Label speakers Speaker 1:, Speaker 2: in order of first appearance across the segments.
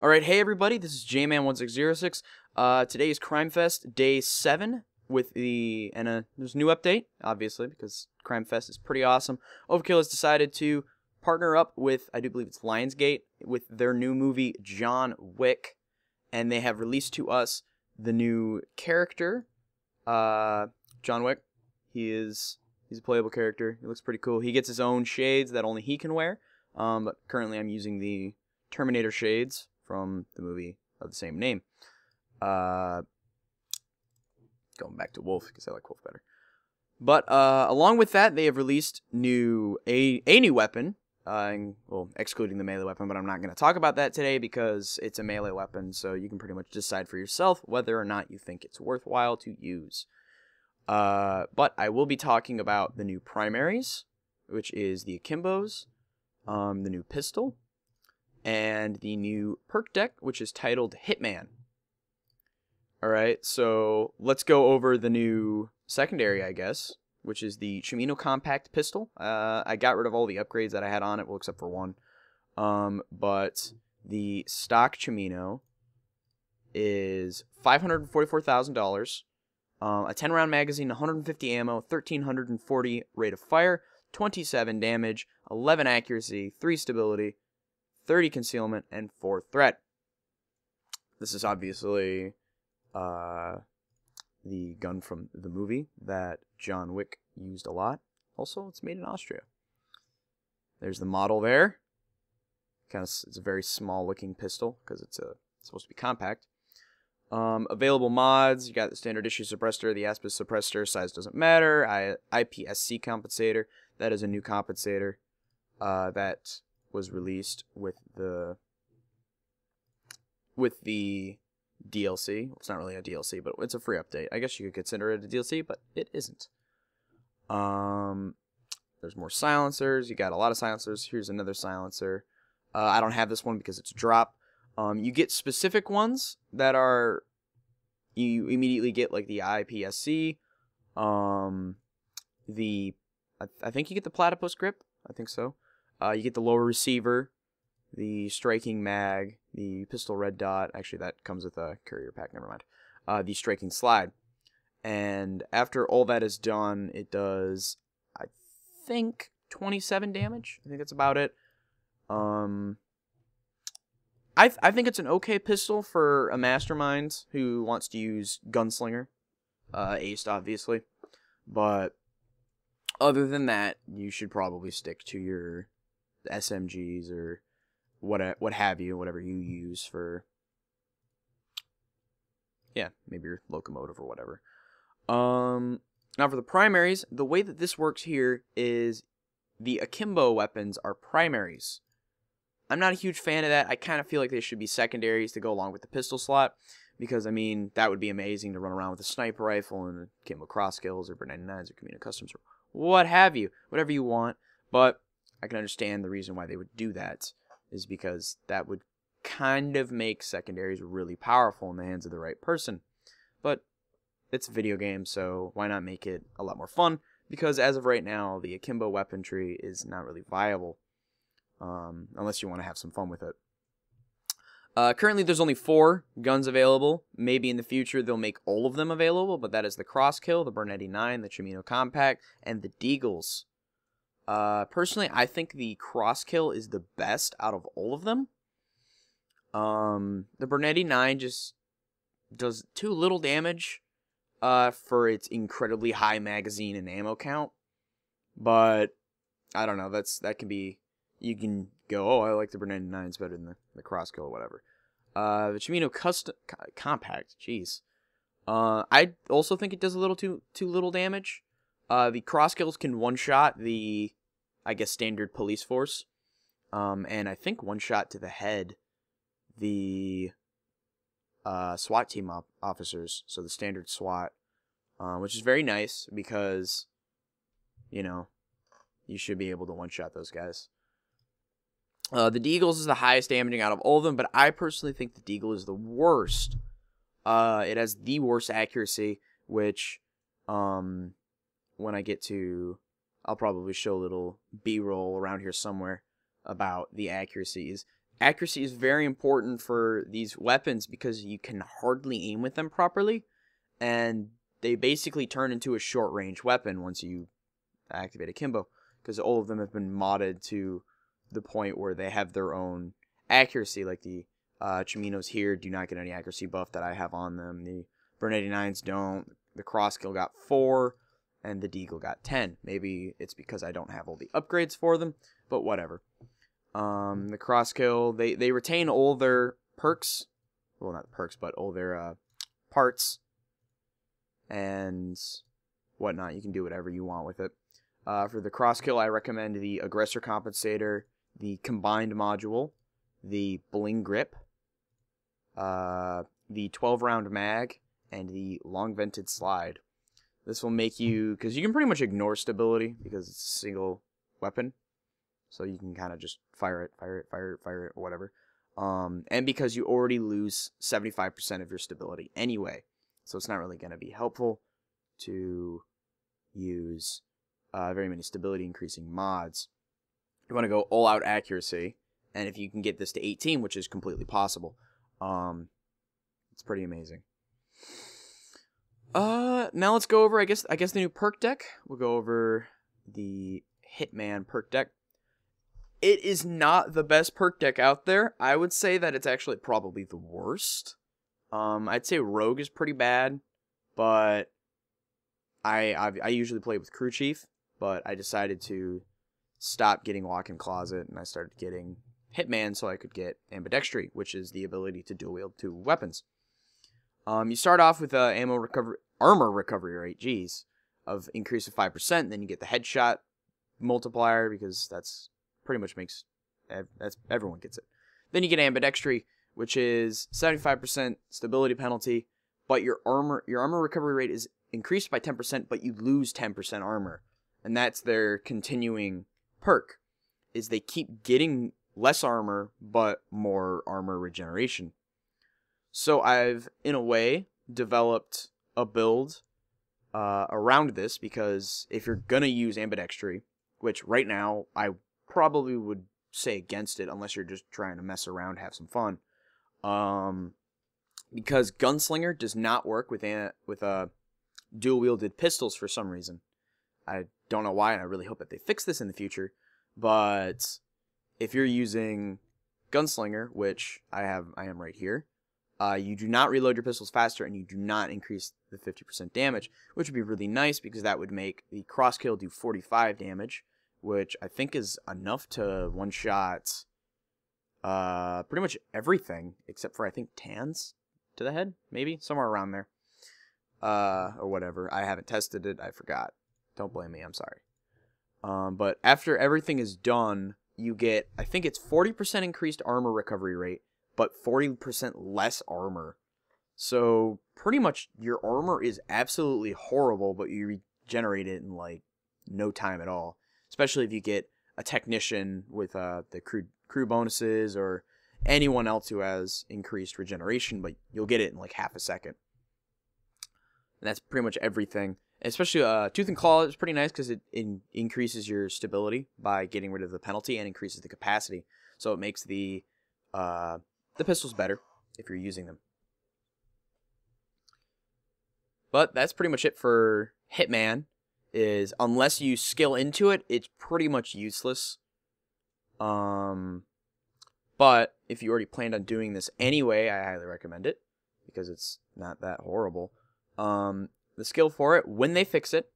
Speaker 1: Alright, hey everybody, this is Jman1606. Today is Crime Fest Day 7 with there's a new update, obviously, because Crime Fest is pretty awesome. Overkill has decided to partner up with, I do believe it's Lionsgate, with their new movie, John Wick, and they have released to us the new character, John Wick. He's a playable character. He looks pretty cool. He gets his own shades that only he can wear, but currently I'm using the Terminator shades from the movie of the same name. Going back to Wolf, because I like Wolf better. But along with that, they have released a new weapon, well, excluding the melee weapon, but I'm not going to talk about that today because it's a melee weapon, so you can pretty much decide for yourself whether or not you think it's worthwhile to use. But I will be talking about the new primaries, which is the Akimbos, the new pistol, and the new perk deck, which is titled Hitman. Alright, so let's go over the new secondary, I guess, which is the Jman compact pistol. I got rid of all the upgrades that I had on it, well, except for one. But the stock Jman is $544,000. A 10-round magazine, 150 ammo, 1,340 rate of fire, 27 damage, 11 accuracy, 3 stability, 30 concealment, and 4 threat. This is obviously the gun from the movie that John Wick used a lot. Also, it's made in Austria. There's the model there. It's a very small looking pistol because it's supposed to be compact. Available mods, you got the standard issue suppressor, the aspect suppressor, size doesn't matter, IPSC compensator, that is a new compensator that was released with the DLC. Well, it's not really a DLC, but it's a free update. I guess you could consider it a DLC, but it isn't. There's more silencers. You got a lot of silencers. Here's another silencer. I don't have this one because it's a drop. You get specific ones that are, you immediately get like the IPSC, I think you get the platypus grip, I think so. You get the lower receiver, the striking mag, the pistol red dot, actually that comes with a courier pack, never mind. The striking slide. And after all that is done, it does, I think, 27 damage. I think that's about it. I think it's an okay pistol for a mastermind who wants to use gunslinger. Aced, obviously. But other than that, you should probably stick to your SMGs or what have you, whatever you use for, yeah, maybe your locomotive or whatever. Now for the primaries, the way that this works here is the Akimbo weapons are primaries. I'm not a huge fan of that. I kind of feel like they should be secondaries to go along with the pistol slot, because, I mean, that would be amazing to run around with a sniper rifle and Akimbo cross skills or 99s or community customs or what have you, whatever you want. But I can understand the reason why they would do that is because that would kind of make secondaries really powerful in the hands of the right person. But it's a video game, so why not make it a lot more fun? Because as of right now, the Akimbo weaponry is not really viable. Unless you want to have some fun with it. Currently, there's only 4 guns available. Maybe in the future, they'll make all of them available, but that is the Crosskill, the Bernetti 9, the Jman Compact, and the Deagles. Personally, I think the Crosskill is the best out of all of them. The Bernetti 9 just does too little damage for its incredibly high magazine and ammo count. But, I don't know, that can be... You can go, oh, I like the Bernetti 9s better than the Crosskill or whatever. The Jman Compact, jeez. I also think it does a little too little damage. The Crosskills can one-shot the, I guess, standard police force. And I think one-shot to the head the SWAT team officers, so the standard SWAT, which is very nice because, you know, you should be able to one-shot those guys. The Deagles is the highest damaging out of all of them, but I personally think the Deagle is the worst. It has the worst accuracy, which, when I get to, I'll probably show a little B-roll around here somewhere about the accuracies. accuracy is very important for these weapons because you can hardly aim with them properly, and they basically turn into a short-range weapon once you activate Akimbo, because all of them have been modded to the point where they have their own accuracy. Like the Chiminos here do not get any accuracy buff that I have on them. The Burn 89s don't. The Crosskill got 4, and the Deagle got 10. Maybe it's because I don't have all the upgrades for them, but whatever. The Crosskill, they retain all their perks. Well, not perks, but all their parts and whatnot. You can do whatever you want with it. For the Crosskill, I recommend the Aggressor Compensator, the Combined Module, the Bling Grip, the 12-round mag, and the Long Vented Slide. This will make you, because you can pretty much ignore stability because it's a single weapon. So you can kind of just fire it, whatever. And because you already lose 75% of your stability anyway. So it's not really going to be helpful to use very many stability increasing mods. You want to go all out accuracy. And if you can get this to 18, which is completely possible, it's pretty amazing. Now let's go over, I guess the new perk deck. We'll go over the Hitman perk deck. It is not the best perk deck out there. I would say that it's actually probably the worst. I'd say Rogue is pretty bad, but I usually play with Crew Chief, but I decided to stop getting Walk-in Closet, and I started getting Hitman so I could get Ambidextry, which is the ability to dual wield 2 weapons. You start off with armor recovery rate, of increase of 5%, then you get the headshot multiplier, because that's pretty much everyone gets it. Then you get Ambidextry, which is 75% stability penalty, but your armor recovery rate is increased by 10%, but you lose 10% armor. And that's their continuing perk, is they keep getting less armor, but more armor regeneration. So I've, in a way, developed a build around this, because if you're going to use Ambidextry, which right now I probably would say against it unless you're just trying to mess around, have some fun. Because Gunslinger does not work with dual-wielded pistols for some reason. I don't know why, and I really hope that they fix this in the future. But if you're using Gunslinger, which I am right here, you do not reload your pistols faster, and you do not increase the 50% damage, which would be really nice because that would make the Crosskill do 45 damage, which I think is enough to one-shot pretty much everything, except for, I think, Tans to the head, maybe? Somewhere around there. Or whatever. I haven't tested it. I forgot. Don't blame me. I'm sorry. But after everything is done, you get, I think it's 40% increased armor recovery rate, but 40% less armor. So pretty much your armor is absolutely horrible, but you regenerate it in like no time at all. Especially if you get a technician with the crew bonuses, or anyone else who has increased regeneration, but you'll get it in like half a second. And that's pretty much everything. Especially Tooth and Claw is pretty nice because it increases your stability by getting rid of the penalty and increases the capacity. So it makes the pistols better if you're using them. But that's pretty much it for Hitman. Is unless you skill into it, it's pretty much useless. But if you already planned on doing this anyway, I highly recommend it because it's not that horrible. The skill for it, when they fix it,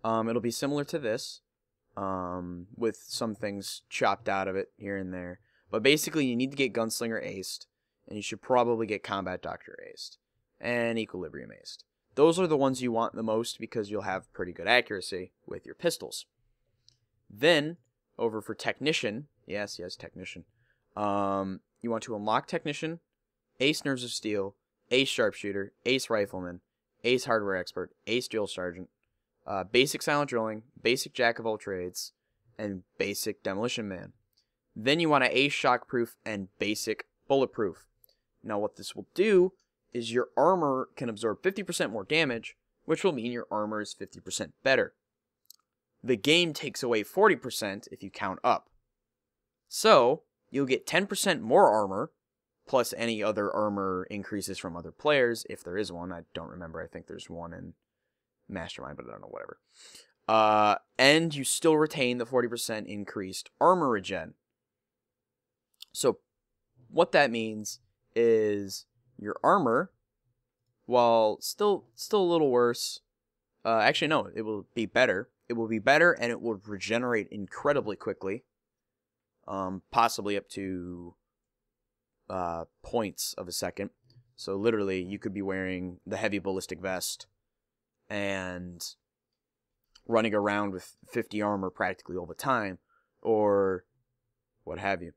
Speaker 1: it'll be similar to this, with some things chopped out of it here and there. But basically, you need to get Gunslinger aced, and you should probably get Combat Doctor aced, and Equilibrium aced. Those are the ones you want the most because you'll have pretty good accuracy with your pistols. Then, over for Technician, yes, Technician, you want to unlock Technician, Ace Nerves of Steel, Ace Sharpshooter, Ace Rifleman, Ace Hardware Expert, Ace Drill Sergeant, Basic Silent Drilling, Basic Jack of All Trades, and Basic Demolition Man. Then you want to Ace Shockproof and Basic Bulletproof. Now what this will do is your armor can absorb 50% more damage, which will mean your armor is 50% better. The game takes away 40% if you count up. So, you'll get 10% more armor, plus any other armor increases from other players, if there is one. I don't remember. I think there's one in Mastermind, but I don't know, whatever. And you still retain the 40% increased armor regen. So what that means is your armor, while still a little worse, actually no, it will be better. It will be better, and it will regenerate incredibly quickly, possibly up to points of a second. So literally, you could be wearing the heavy ballistic vest and running around with 50 armor practically all the time, or what have you.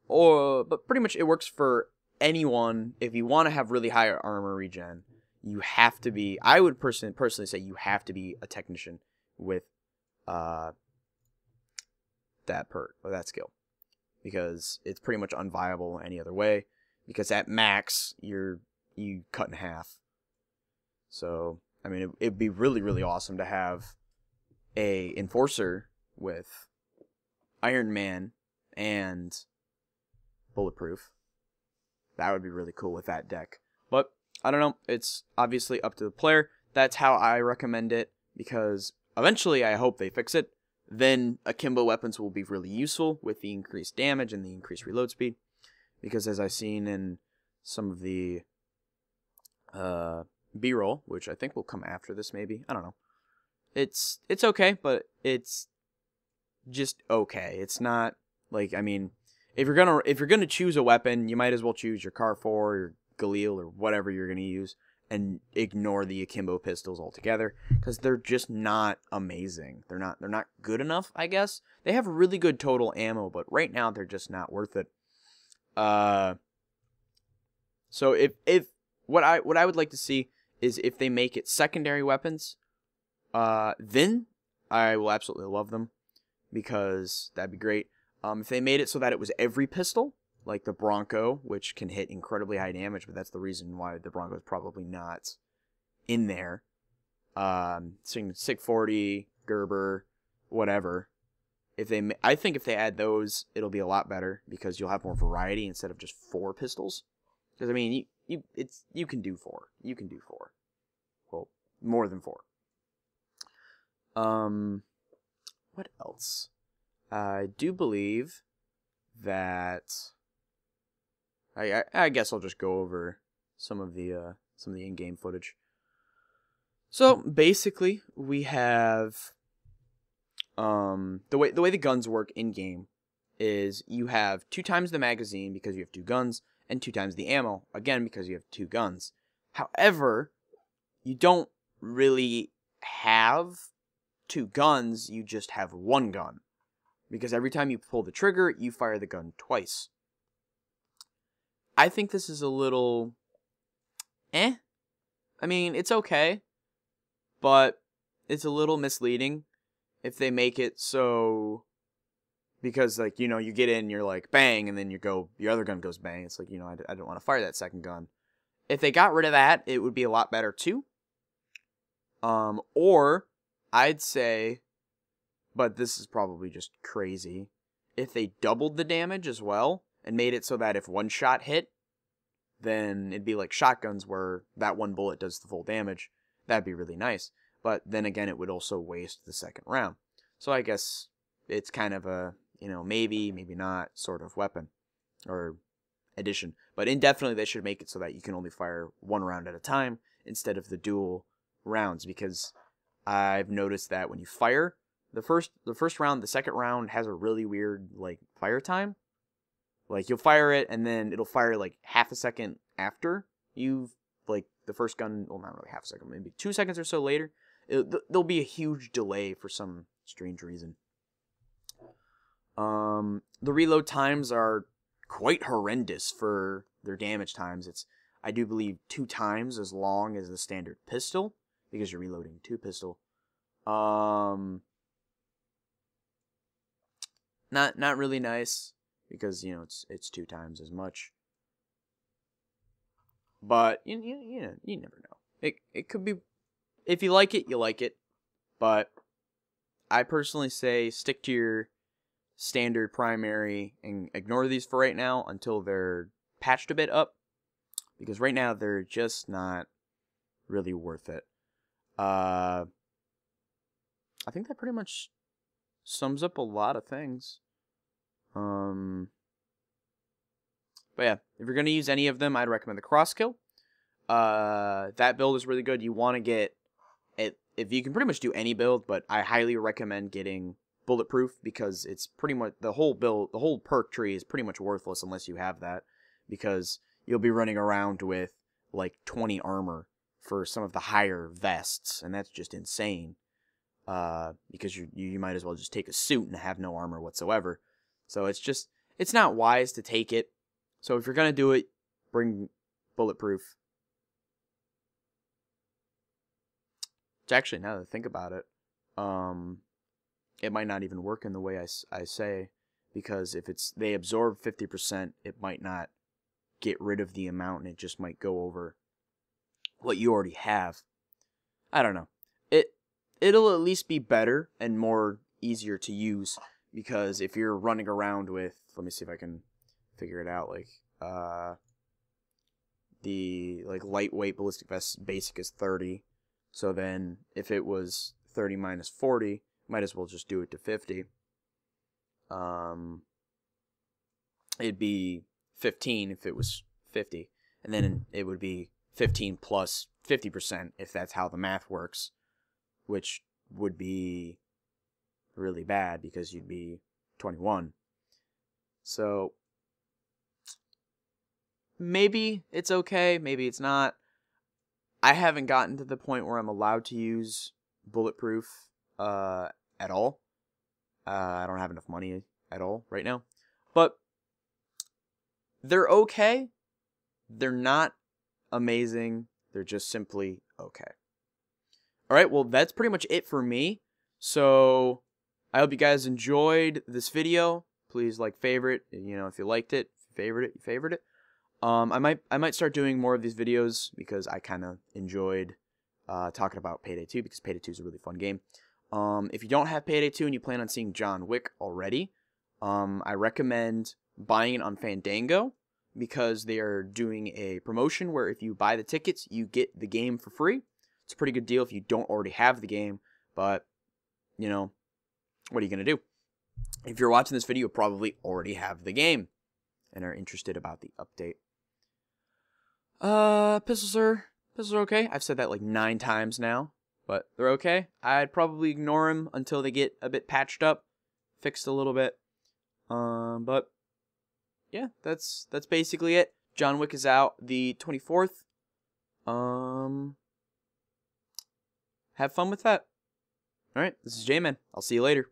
Speaker 1: But pretty much it works for anyone. If you want to have really high armor regen, you have to be, I would personally say you have to be a technician with that perk, or that skill. Because it's pretty much unviable any other way. Because at max, you cut in half. So, I mean, it'd be really, really awesome to have a enforcer with Iron Man and bulletproof. That would be really cool with that deck. But, I don't know. It's obviously up to the player. That's how I recommend it. Because eventually, I hope they fix it. Then Akimbo Weapons will be really useful with the increased damage and the increased reload speed. Because as I've seen in some of the B-roll, which I think will come after this maybe. I don't know. It's okay, but it's just okay. It's not like, I mean, if you're gonna choose a weapon, you might as well choose your Char 4 or Galil or whatever you're gonna use, and ignore the Akimbo pistols altogether, because they're just not amazing. They're not good enough, I guess. They have really good total ammo, but right now they're just not worth it. So if what I would like to see is if they make it secondary weapons, then I will absolutely love them, because that'd be great. If they made it so that it was every pistol, like the Bronco, which can hit incredibly high damage, but that's the reason why the Bronco is probably not in there. Sig 40, Gerber, whatever. I think if they add those, it'll be a lot better, because you'll have more variety instead of just 4 pistols. Because I mean, you can do 4. You can do 4. Well, more than 4. What else? I do believe that I guess I'll just go over some of the in-game footage. So basically, we have the way the guns work in game is you have 2 times the magazine because you have 2 guns, and 2 times the ammo again because you have 2 guns. However, you don't really have 2 guns. You just have 1 gun, because every time you pull the trigger, you fire the gun twice. I think this is a little I mean, it's okay, but it's a little misleading if they make it so, because, like, you know, you get in, you're like, bang, and then your other gun goes bang. It's like, you know, I don't want to fire that second gun. If they got rid of that, it would be a lot better too. Or I'd say, but this is probably just crazy, if they doubled the damage as well, and made it so that if 1 shot hit, then it'd be like shotguns where that 1 bullet does the full damage. That'd be really nice. But then again, it would also waste the second round. So I guess it's kind of a, you know, maybe not sort of weapon or addition. But indefinitely they should make it so that you can only fire 1 round at a time instead of the dual rounds, because I've noticed that when you fire the first round, the second round has a really weird, like, fire time. Like, you'll fire it, and then it'll fire, like, half a second after you've, like, the first gun, well, not really half a second, maybe 2 seconds or so later. There'll be a huge delay for some strange reason. The reload times are quite horrendous for their damage times. It's, I do believe, 2 times as long as the standard pistol, because you're reloading 2 pistol. Not really nice, because, you know, it's 2 times as much. But you never know. It could be, if you like it, you like it. But I personally say stick to standard primary and ignore these for right now until they're patched a bit up, because right now they're just not really worth it. I think that pretty much sums up a lot of things. But yeah, if you're gonna use any of them, I'd recommend the Crosskill. That build is really good. You want to get it if you can pretty much do any build, but I highly recommend getting Bulletproof, because it's pretty much the whole build, the whole perk tree is pretty much worthless unless you have that, because you'll be running around with like 20 armor for some of the higher vests, and that's just insane. Because you might as well just take a suit and have no armor whatsoever. So it's not wise to take it. So if you're gonna do it, bring Bulletproof. Which actually, now that I think about it, it might not even work in the way I say, because if they absorb 50%, it might not get rid of the amount, and it just might go over what you already have. I don't know. It'll at least be better and more easier to use, because if you're running around with, let me see if I can figure it out, like the lightweight ballistic vest basic is 30. So then if it was 30 minus 40, might as well just do it to 50. It'd be 15 if it was 50, and then it would be 15 plus 50% if that's how the math works, which would be really bad because you'd be 21. So maybe it's okay, maybe it's not. I haven't gotten to the point where I'm allowed to use Bulletproof at all. I don't have enough money at all right now. But they're okay. They're not amazing. They're just simply okay. Alright, well, that's pretty much it for me. So I hope you guys enjoyed this video. Please favorite, if you liked it. If you favorite it. I might start doing more of these videos, because I kind of enjoyed talking about Payday 2, because Payday 2 is a really fun game. If you don't have Payday 2 and you plan on seeing John Wick already, I recommend buying it on Fandango, because they are doing a promotion where if you buy the tickets, you get the game for free. It's a pretty good deal if you don't already have the game, but, what are you going to do? If you're watching this video, you probably already have the game and are interested about the update. Pistols are okay. I've said that like 9 times now, but they're okay. I'd probably ignore them until they get a bit patched up, fixed a little bit. But yeah, that's basically it. John Wick is out the 24th. Have fun with that. All right, this is Jman. I'll see you later.